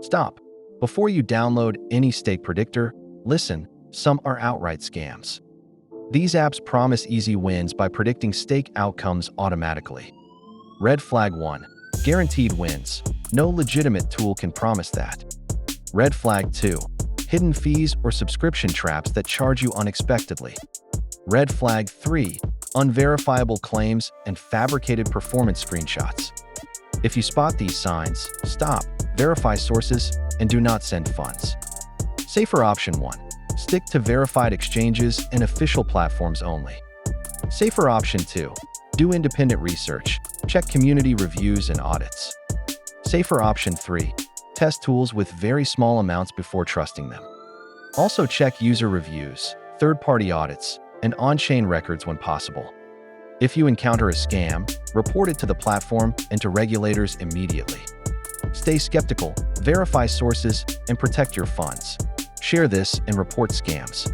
Stop. Before you download any stake predictor, listen, some are outright scams. These apps promise easy wins by predicting stake outcomes automatically. Red flag 1. Guaranteed wins. No legitimate tool can promise that. Red flag 2. Hidden fees or subscription traps that charge you unexpectedly. Red flag 3. Unverifiable claims and fabricated performance screenshots. If you spot these signs, stop, verify sources, and do not send funds. Safer option 1. Stick to verified exchanges and official platforms only. Safer option 2. Do independent research. Check community reviews and audits. Safer option 3. Test tools with very small amounts before trusting them. Also check user reviews, third-party audits, and on-chain records when possible. If you encounter a scam, report it to the platform and to regulators immediately. Stay skeptical, verify sources, and protect your funds. Share this and report scams.